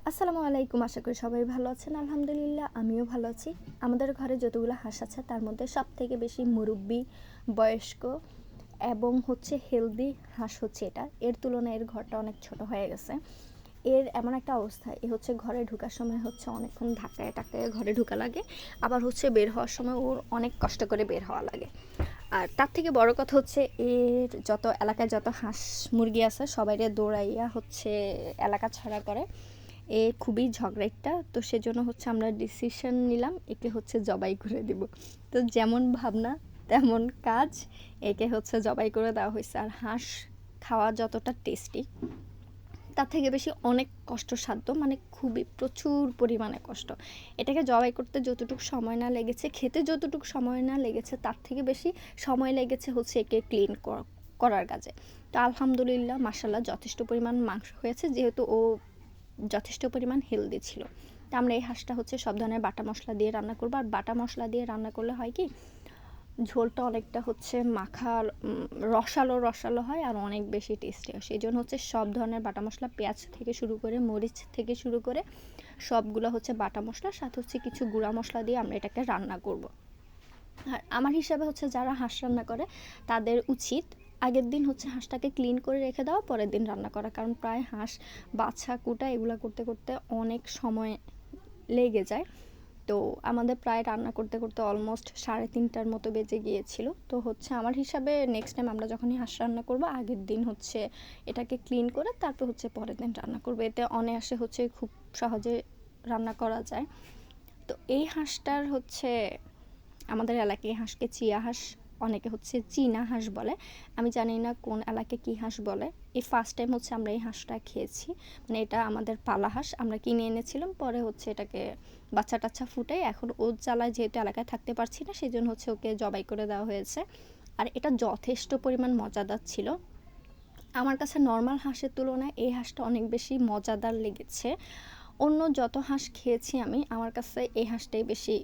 আসসালামু আলাইকুম। আশা করি সবাই ভালো আছেন। আলহামদুলিল্লাহ আমিও ভালো আছি। আমাদের ঘরে যতগুলো হাঁস আছে তার মধ্যে সবথেকে বেশি মুরব্বি, বয়স্ক এবং হচ্ছে হেলদি হাঁস হচ্ছে এটা। এর তুলনায় এর ঘরটা অনেক ছোট হয়ে গেছে। এর এমন একটা অবস্থা, এ হচ্ছে ঘরে ঢোকার সময় হচ্ছে অনেকক্ষণ ধাক্কায় টাক্কায় ঘরে ঢোকা লাগে, আবার হচ্ছে বের হওয়ার সময় ওর অনেক কষ্ট করে বের হওয়া লাগে। আর তার থেকে বড় কথা হচ্ছে এর যত এলাকায় যত হাঁস মুরগি আছে সবাইরে দৌড়াইয়া হচ্ছে এলাকা ছাড়া করে। এ খুবই ঝগড়া, তো সেজন্য হচ্ছে আমরা ডিসিশন নিলাম একে হচ্ছে জবাই করে দিব। তো যেমন ভাবনা তেমন কাজ, একে হচ্ছে জবাই করে দেওয়া হয়েছে। আর হাঁস খাওয়া যতটা টেস্টি তার থেকে বেশি অনেক কষ্টসাধ্য, মানে খুবই প্রচুর পরিমাণে কষ্ট। এটাকে জবাই করতে যতটুকু সময় না লেগেছে, খেতে যতটুকু সময় না লেগেছে, তার থেকে বেশি সময় লেগেছে হচ্ছে একে ক্লিন করার কাজে। তো আলহামদুলিল্লাহ মাশাল্লাহ যথেষ্ট পরিমাণ মাংস হয়েছে, যেহেতু ও যথেষ্ট পরিমাণ হেলদি ছিল। তো আমরা এই হাঁসটা হচ্ছে সব ধরনের বাটা মশলা দিয়ে রান্না করবো। আর বাটা মশলা দিয়ে রান্না করলে হয় কি, ঝোলটা অনেকটা হচ্ছে মাখা, রসালো রসালো হয় আর অনেক বেশি টেস্টি হয়। সেই জন্য হচ্ছে সব ধরনের বাটা মশলা, পেঁয়াজ থেকে শুরু করে মরিচ থেকে শুরু করে সবগুলো হচ্ছে বাটা মশলা, সাথে হচ্ছে কিছু গুঁড়া মশলা দিয়ে আমরা এটাকে রান্না করব। আর আমার হিসাবে হচ্ছে যারা হাঁস রান্না করে তাদের উচিত আগের দিন হচ্ছে হাঁসটাকে ক্লিন করে রেখে দেওয়া, পরের দিন রান্না করা। কারণ প্রায় হাঁস বাছা কুটা এগুলো করতে করতে অনেক সময় লেগে যায়। তো আমাদের প্রায় রান্না করতে করতে অলমোস্ট 3:30টার মতো বেজে গিয়েছিল। তো হচ্ছে আমার হিসাবে নেক্সট টাইম আমরা যখনই হাঁস রান্না করব আগের দিন হচ্ছে এটাকে ক্লিন করে তারপর হচ্ছে পরের দিন রান্না করবো। এতে অনায়াসে হচ্ছে খুব সহজে রান্না করা যায়। তো এই হাঁসটার হচ্ছে আমাদের এলাকায় হাঁসকে চিয়া হাঁস, অনেকে হচ্ছে চীনা হাঁস বলে। আমি জানি না কোন এলাকায় কী হাঁস বলে। এই ফার্স্ট টাইম হচ্ছে আমরা এই হাঁসটা খেয়েছি। মানে এটা আমাদের পালা হাঁস, আমরা কিনে এনেছিলাম, পরে হচ্ছে এটাকে বাচ্চা টাচ্চা ফুটে এখন ওর জ্বালায় যেহেতু এলাকায় থাকতে পারছি না সেই জন্য হচ্ছে ওকে জবাই করে দেওয়া হয়েছে। আর এটা যথেষ্ট পরিমাণ মজাদার ছিল। আমার কাছে নর্মাল হাঁসের তুলনায় এই হাঁসটা অনেক বেশি মজাদার লেগেছে। অন্য যত হাঁস খেয়েছি আমি, আমার কাছে এই হাঁসটাই বেশি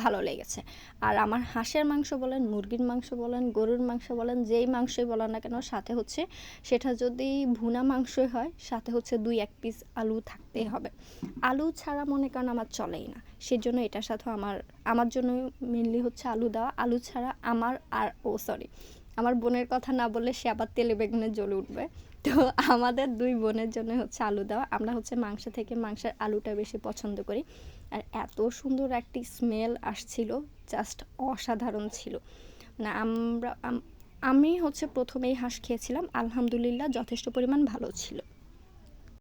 ভালো লেগেছে। আর আমার হাঁসের মাংস বলেন, মুরগির মাংস বলেন, গরুর মাংস বলেন, যেই মাংসই বলেন না কেন, সাথে হচ্ছে সেটা যদি ভুনা মাংসই হয় সাথে হচ্ছে 2-1 পিস আলু থাকতেই হবে। আলু ছাড়া মনে করেন আমার চলেই না। সেজন্য এটার সাথে আমার জন্য মেনলি হচ্ছে আলু দেওয়া। আলু ছাড়া আমার বোনের কথা না বললে সে আবার তেলে বেগুনে জ্বলে উঠবে। তো আমাদের 2 বোনের জন্য হচ্ছে আলু দেওয়া। আমরা হচ্ছে মাংস থেকে মাংসের আলুটা বেশি পছন্দ করি। আর এত সুন্দর একটি স্মেল আসছিল, জাস্ট অসাধারণ ছিল। মানে আমি হচ্ছে প্রথমেই হাঁস খেয়েছিলাম, আলহামদুলিল্লাহ যথেষ্ট পরিমাণ ভালো ছিল।